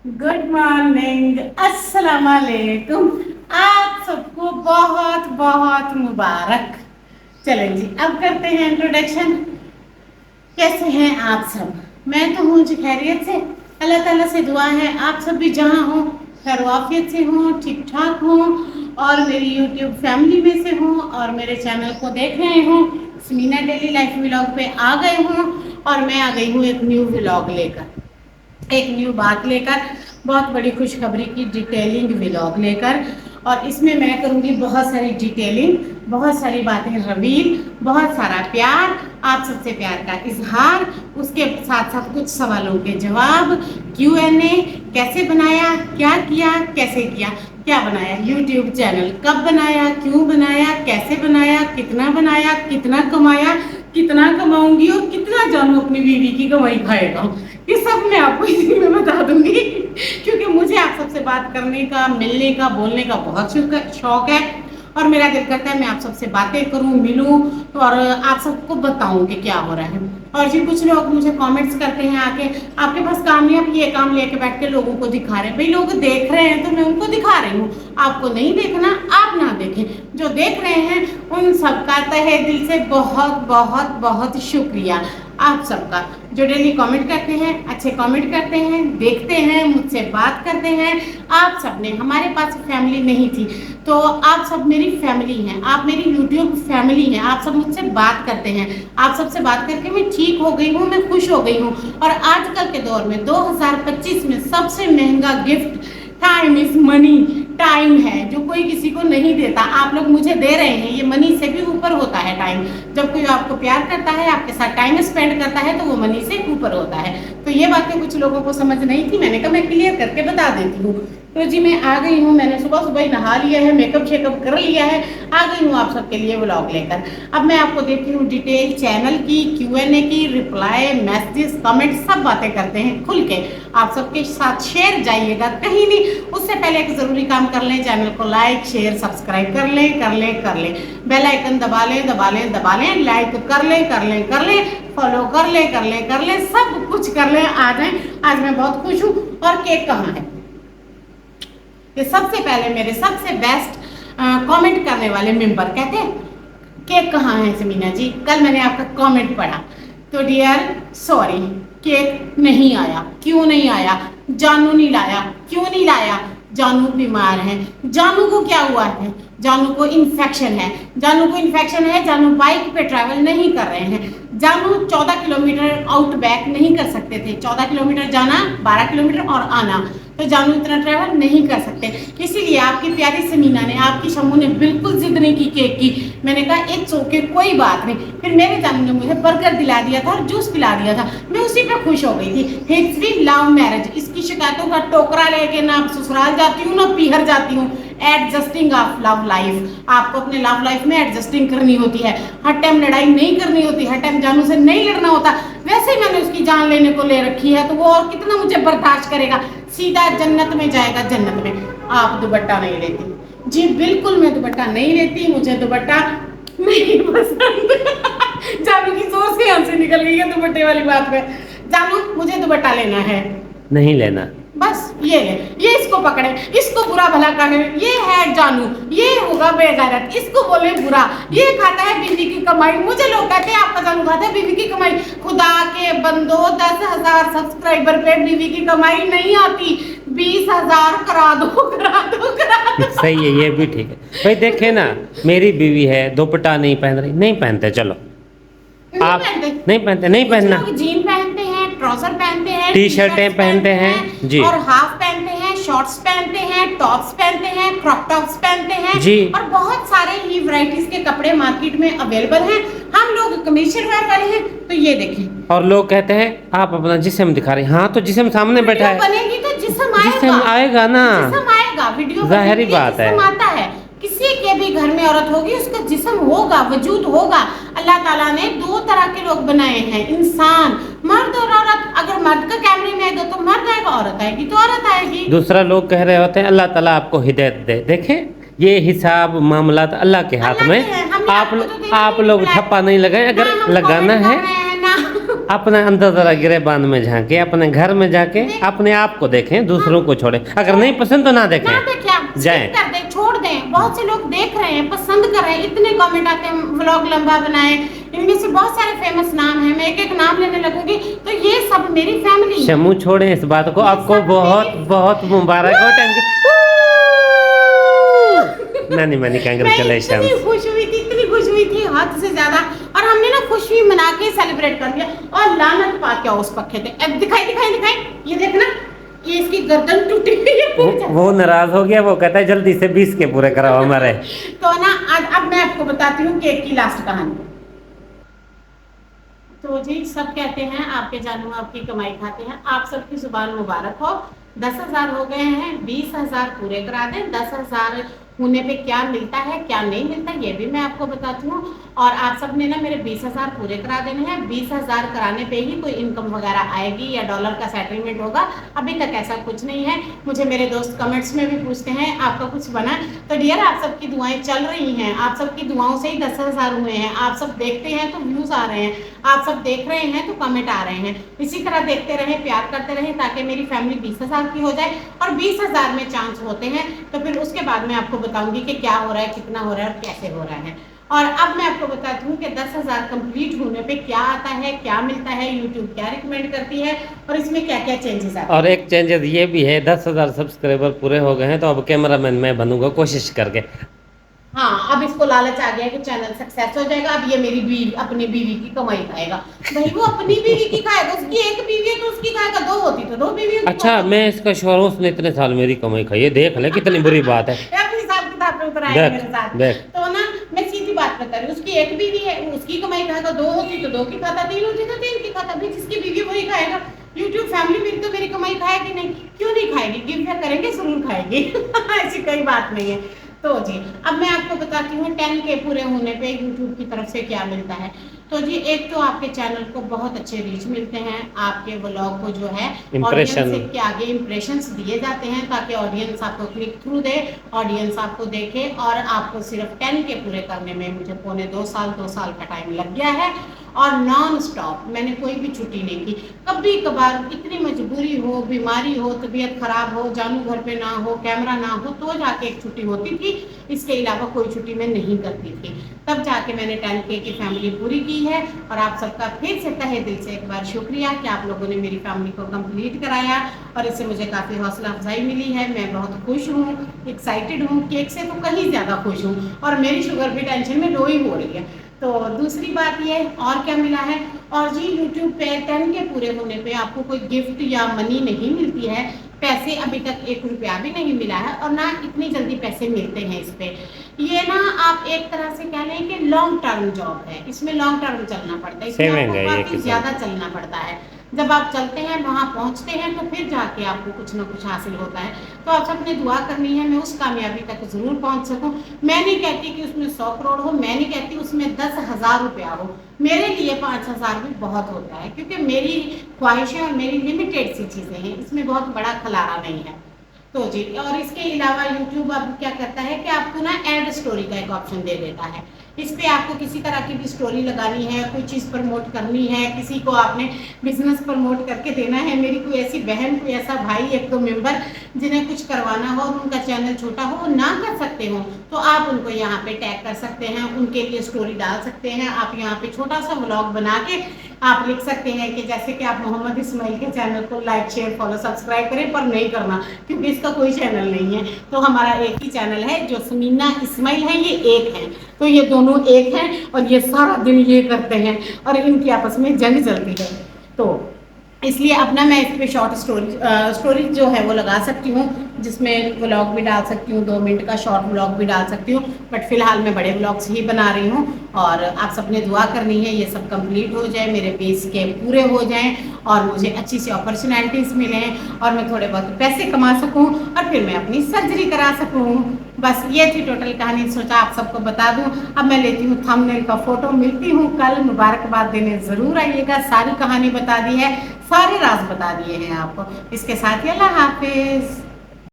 Good morning, अस्सलाम वालेकुम। आप सबको बहुत बहुत मुबारक। चलें जी, अब करते हैं इंट्रोडक्शन। कैसे हैं आप सब? मैं तो हूँ जी खैरियत से। अल्लाह ताला से दुआ है आप सब भी जहाँ हों खैर आफियत से हों, ठीक ठाक हों और मेरी यूट्यूब फैमिली में से हों और मेरे चैनल को देख रहे हों, समीना डेली लाइफ व्लॉग पे आ गए हों और मैं आ गई हूँ एक न्यू व्लॉग लेकर, एक न्यू बात लेकर, बहुत बड़ी खुशखबरी की डिटेलिंग व्लॉग लेकर। और इसमें मैं करूँगी बहुत सारी डिटेलिंग, बहुत सारी बातें रिवील, बहुत सारा प्यार, आप सबसे प्यार का इजहार, उसके साथ साथ कुछ सवालों के जवाब, Q&A, कैसे बनाया, क्या किया, कैसे किया, क्या बनाया, यूट्यूब चैनल कब बनाया, क्यों बनाया, कैसे बनाया, कितना कमाया, कितना कमाऊंगी और कितना जानू अपनी बीवी की कमाई खाएगा, ये सब मैं आपको इसी में बता दूंगी। क्योंकि मुझे आप सबसे बात करने का, मिलने का, बोलने का बहुत शौक है और मेरा दिल करता है मैं आप सबसे बातें करूं, मिलूं और आप सबको बताऊं कि क्या हो रहा है। और जी कुछ लोग मुझे कमेंट्स करते हैं आके, आपके पास काम नहीं, आप ये काम लेके बैठ के लोगों को दिखा रहे हैं। भाई लोग देख रहे हैं तो मैं उनको दिखा रही हूँ, आपको नहीं देखना आप ना देखें, जो देख रहे हैं उन सबका तहे दिल से बहुत बहुत बहुत शुक्रिया आप सबका, जो डेली कमेंट करते हैं, अच्छे कमेंट करते हैं, देखते हैं, मुझसे बात करते हैं। आप सब ने, हमारे पास फैमिली नहीं थी तो आप सब मेरी फैमिली हैं, आप मेरी यूट्यूब फैमिली हैं, आप सब मुझसे बात करते हैं, आप सबसे बात करके मैं ठीक हो गई हूँ, मैं खुश हो गई हूँ। और आजकल के दौर में 2025 में सबसे महंगा gift time is money, time है जो कोई किसी को नहीं देता, आप लोग मुझे दे रहे हैं, ये मनी से भी ऊपर होता है टाइम। जब कोई आपको प्यार करता है, आपके साथ टाइम स्पेंड करता है तो वो मनी से ऊपर होता है। तो ये बातें कुछ लोगों को समझ नहीं थी, मैंने कहा मैं क्लियर करके बता देती हूँ। तो जी मैं आ गई हूँ, मैंने सुबह सुबह ही नहा लिया है, मेकअप शेकअप कर लिया है, आ गई हूँ आप सबके लिए व्लॉग लेकर। अब मैं आपको देती हूँ डिटेल चैनल की, Q&A की, रिप्लाई, मैसेज, कमेंट, सब बातें करते हैं खुल के, आप सबके साथ शेयर जाइएगा कहीं नहीं। उससे पहले एक जरूरी काम कर लें, चैनल को लाइक शेयर सब्सक्राइब कर लें, बेल आइकन दबा लें, लाइक कर लें, फॉलो कर लें, सब कुछ कर लें। आ जाए, आज मैं बहुत खुश हूँ। और केक कहाँ है? ये सबसे पहले मेरे सबसे बेस्ट कमेंट करने वाले मेंबर कहते हैं केक कहाँ है समीना जी, कल मैंने आपका कमेंट पढ़ा तो डियर सॉरी, केक नहीं आया। क्यों नहीं आया? जानू नहीं लाया। क्यों नहीं लाया? जानू बीमार है। जानू को क्या हुआ है? जानू को इन्फेक्शन है। जानू बाइक पे ट्रैवल नहीं कर रहे हैं। जानू 14 किलोमीटर आउटबैक नहीं कर सकते थे, 14 किलोमीटर जाना, 12 किलोमीटर और आना, तो जानू इतना ट्रैवल नहीं कर सकते। इसीलिए आपकी प्यारी समीना ने, आपकी शम्मू ने बिल्कुल जिद नहीं की केक की। मैंने कहा इट्स ओके, कोई बात नहीं। फिर मेरे जानू ने मुझे बर्गर दिला दिया था और जूस पिला दिया था, मैं उसी पे खुश हो गई थी। हिस्ट्री लव मैरिज, इसकी शिकायतों का टोकरा लेके ना ससुराल जाती हूँ ना पीहर जाती हूँ। एडजस्टिंग ऑफ लव लाइफ, आपको अपने लव लाइफ में एडजस्टिंग करनी होती है, हर टाइम लड़ाई नहीं करनी होती, हर टाइम जानू से नहीं लड़ना होता। वैसे ही मैंने उसकी जान लेने को ले रखी है तो वो और कितना मुझे बर्दाश्त करेगा, सीधा जन्नत में जाएगा, जन्नत में। आप दुपट्टा नहीं लेती जी? बिल्कुल मैं दुपट्टा नहीं लेती, मुझे दुपट्टा नहीं पसंद। जानू की सोच के हमसे निकल गई है दुपट्टे वाली बात में। जानू मुझे दुपट्टा लेना है। नहीं लेना, बस ये ले, ये इसको पकड़े, इसको बुरा भला कहे, ये है जानू, ये होगा बेगैरत, इसको बोले बुरा, ये खाता है बीवी की कमाई। मुझे लोग कहते हैं आपका जानू खाता है बीवी की कमाई। खुदा के बंदो, 10,000 सब्सक्राइबर पे बीवी की कमाई नहीं आती, 20,000 करा दो। सही है, ये भी ठीक है भाई। देखे ना, मेरी बीवी है, दुपट्टा नहीं पहन रही, नहीं पहनते, चलो आप नहीं पहनते, नहीं पहनना। जीन पहनते हैं, ट्राउजर पहनते हैं, टी शर्टें पहनते हैं जी, और हाफ पहनते हैं, शॉर्ट्स पहनते हैं, टॉप्स पहनते हैं, क्रॉप टॉप्स पहनते हैं जी, और बहुत सारे ही वैरायटीज के कपड़े मार्केट में अवेलेबल हैं। हम लोग कमीशन वेयर वाले हैं तो ये देखें। और लोग कहते हैं आप अपना जिस्म दिखा रहे हैं। हाँ तो जिस्म सामने बैठा है, बनेगी तो जिस्म जिस्म आएगा ना, जिस्म आएगा, वीडियो जाहिर बात है, आता है। किसी के भी घर में औरत होगी उसका जिस्म होगा, वजूद होगा। अल्लाह ताला ने दो तरह के लोग बनाए हैं, इंसान, मर्द और औरत। अगर मर्द का कैमरे में आएगा तो मर्द आएगा, औरत आएगी तो औरत आएगी। दूसरा लोग कह रहे होते हैं अल्लाह ताला आपको हिदायत दे। देखें ये हिसाब मामला अल्लाह के हाथ में। आप लोग ठप्पा नहीं लगाएं, अगर लगाना है अपने अंदर जरा गिरेबान में झांके, अपने घर में जाके अपने आप को देखें, दूसरों को छोड़ें। अगर नहीं पसंद तो ना ना देखें, देखें, आप जाएं। skip कर दें, छोड़ दें। बहुत से लोग देख रहे हैं, पसंद कर रहे हैं, इतने कमेंट आते हैं व्लॉग लंबा बनाए, इनमें से बहुत सारे फेमस नाम हैं, मैं एक एक नाम लेने लगूंगी तो ये सब मेरी फैमिली है। शमू छोड़ें इस बात को, आपको बहुत बहुत मुबारक हो। नानी मनी मैं कांग्रेचुलेशन। इतनी खुश हुई थी, इतनी खुश हुई थी हद से ज्यादा, और हमने ना खुशी मना के सेलिब्रेट कर दिया। और लानत पा क्या उस पक्के थे। अब दिखाई दिखाई दिखाई, ये देखना, ये इसकी गर्दन टूटी हुई है। वो नाराज हो गया, वो कहता है जल्दी से 20 के पूरे कराओ हमारे। तो ना अब मैं आपको बताती हूँ केक की लास्ट कहानी। तो जी सब कहते हैं आपके जानू आपकी कमाई खाते हैं, आप सबकी जुबान मुबारक हो। 10,000 हो गए हैं, 20,000 पूरे करा दें। 10,000 होने पे क्या मिलता है क्या नहीं मिलता ये भी मैं आपको बताती हूँ। और आप सब ने ना मेरे 20,000 पूरे करा देने हैं। 20,000 कराने पे ही कोई इनकम वगैरह आएगी या डॉलर का सेटलमेंट होगा, अभी तक ऐसा कुछ नहीं है। मुझे मेरे दोस्त कमेंट्स में भी पूछते हैं आपका कुछ बना, तो डियर आप सबकी दुआएं चल रही हैं, आप सबकी दुआओं से ही 10,000 हुए हैं। आप सब देखते हैं तो व्यूज आ रहे हैं, आप सब देख रहे हैं तो कमेंट आ रहे हैं। इसी तरह देखते रहे, प्यार करते रहे, ताकि मेरी फैमिली 20,000 की हो जाए। और 20,000 में चांस होते हैं तो फिर उसके बाद मैं आपको बताऊंगी कि क्या हो रहा है, कितना हो रहा है और कैसे हो रहा है। और अब मैं आपको बताती हूँ कि 10,000 कंप्लीट होने पे क्या आता है, क्या मिलता है, यूट्यूब क्या रिकमेंड करती है और इसमें क्या क्या चेंजेस आते हैं। और एक चेंजेस ये भी है, 10,000 सब्सक्राइबर पूरे हो गए हैं तो अब कैमरामैन मैं बनूंगा कोशिश करके। हाँ, अब इसको लालच आ गया कि चैनल सक्सेस हो जाएगा, अब ये मेरी बीवी, अपनी बीवी की कमाई खाएगा। भाई वो अपनी बीवी की खाएगा, उसकी एक बीवी है तो उसकी खाएगा, दो होती तो दो बीवी। अच्छा, मैं इसका शोर हूँ, उसने इतने साल मेरी कमाई खाई है, देख ले कितनी बुरी बात है। अपनी हिसाब किताब पे उतर आए देख, मेरे साथ। देख। तो ना मैं सीधी बात बता रही हूँ, उसकी एक बीवी है, उसकी कमाई खाएगा, दो होती तो दो की खाता, तीन होती तो तीन की खाता। भाई जिसकी बीवी वही खाएगा। यूट्यूब फैमिली मेरी तो मेरी कमाई खाएगी नहीं, क्यों नहीं खाएगी, गिव करेंगे जरूर खाएगी। ऐसी कोई बात नहीं है। तो जी अब मैं आपको बताती हूँ 10 के पूरे होने पे यूट्यूब की तरफ से क्या मिलता है। तो जी एक तो आपके चैनल को बहुत अच्छे रीच मिलते हैं, आपके व्लॉग को जो है Impression। ऑडियंस के आगे इंप्रेशंस दिए जाते हैं, ताकि ऑडियंस आपको क्लिक थ्रू दे, ऑडियंस आपको देखे। और आपको सिर्फ 10 के पूरे करने में मुझे पौने 2 साल का टाइम लग गया है। और नॉन स्टॉप मैंने कोई भी छुट्टी नहीं की। कभी कभार इतनी मजबूरी हो, बीमारी हो, तबीयत खराब हो, जानू घर पे ना हो, कैमरा ना हो, तो जाके एक छुट्टी होती थी। इसके अलावा कोई छुट्टी मैं नहीं करती थी। तब जाके मैंने 10K की फैमिली पूरी की है। और आप सबका फिर से तहे दिल से एक बार शुक्रिया कि आप लोगों ने मेरी फैमिली को कंप्लीट कराया, और इससे मुझे काफ़ी हौसला अफजाई मिली है। मैं बहुत खुश हूँ, एक्साइटेड हूँ, केक से तो कहीं ज़्यादा खुश हूँ। और मेरी शुगर भी टेंशन में लो ही हो रही है। तो दूसरी बात ये और क्या मिला है, और जी यूट्यूब पे 10 के पूरे होने पे आपको कोई गिफ्ट या मनी नहीं मिलती है। पैसे अभी तक 1 रुपया भी नहीं मिला है, और ना इतनी जल्दी पैसे मिलते हैं इस पे। ये ना आप एक तरह से कह लें कि लॉन्ग टर्म जॉब है, इसमें लॉन्ग टर्म चलना पड़ता है, इसमें सेविंग आपको है ये काफ़ी किसान। ज़्यादा चलना पड़ता है। जब आप चलते हैं वहाँ पहुँचते हैं तो फिर जाके आपको कुछ ना कुछ हासिल होता है। तो आप सबने दुआ करनी है मैं उस कामयाबी तक ज़रूर पहुँच सकूँ। मैं नहीं कहती कि उसमें 100 करोड़ हो, मैं नहीं कहती उसमें 10,000 रुपया हो, मेरे लिए 5,000 भी बहुत होता है, क्योंकि मेरी ख्वाहिशें और मेरी लिमिटेड सी चीज़ें हैं, इसमें बहुत बड़ा खलारा नहीं है। तो जी और इसके अलावा यूट्यूब अब क्या करता है कि आपको ना ऐड स्टोरी का एक ऑप्शन दे देता है। इस पे आपको किसी तरह की भी स्टोरी लगानी है, कोई चीज़ प्रमोट करनी है, किसी को आपने बिजनेस प्रमोट करके देना है। मेरी कोई ऐसी बहन, कोई ऐसा भाई, 1-2 मेंबर जिन्हें कुछ करवाना हो और उनका चैनल छोटा हो, वो ना कर सकते हो, तो आप उनको यहाँ पे टैग कर सकते हैं, उनके लिए स्टोरी डाल सकते हैं। आप यहाँ पे छोटा सा व्लॉग बना के आप लिख सकते हैं कि जैसे कि आप मोहम्मद इस्माइल के चैनल को लाइक, शेयर, फॉलो, सब्सक्राइब करें, पर नहीं करना क्योंकि इसका कोई चैनल नहीं है। तो हमारा एक ही चैनल है जो समीना इस्माइल है, ये एक है। तो ये दोनों एक हैं और ये सारा दिन ये करते हैं और इनकी आपस में जंग चलती है। तो इसलिए अपना मैं इस पर शॉर्ट स्टोरी जो है वो लगा सकती हूँ, जिसमें व्लॉग भी डाल सकती हूँ, 2 मिनट का शॉर्ट व्लॉग भी डाल सकती हूँ। बट फिलहाल मैं बड़े व्लॉग्स ही बना रही हूँ। और आप सबने दुआ करनी है ये सब कंप्लीट हो जाए, मेरे बेस के पूरे हो जाएं और मुझे अच्छी सी अपॉर्चुनिटीज़ मिलें और मैं थोड़े बहुत पैसे कमा सकूँ और फिर मैं अपनी सर्जरी करा सकूँ। बस ये थी टोटल कहानी, सोचा आप सबको बता दूं। अब मैं लेती हूँ थंबनेल का फोटो, मिलती हूँ कल, मुबारकबाद देने ज़रूर आइएगा। सारी कहानी बता दी है, सारे राज बता दिए हैं आपको। इसके साथ ही अल्लाह हाफिज़।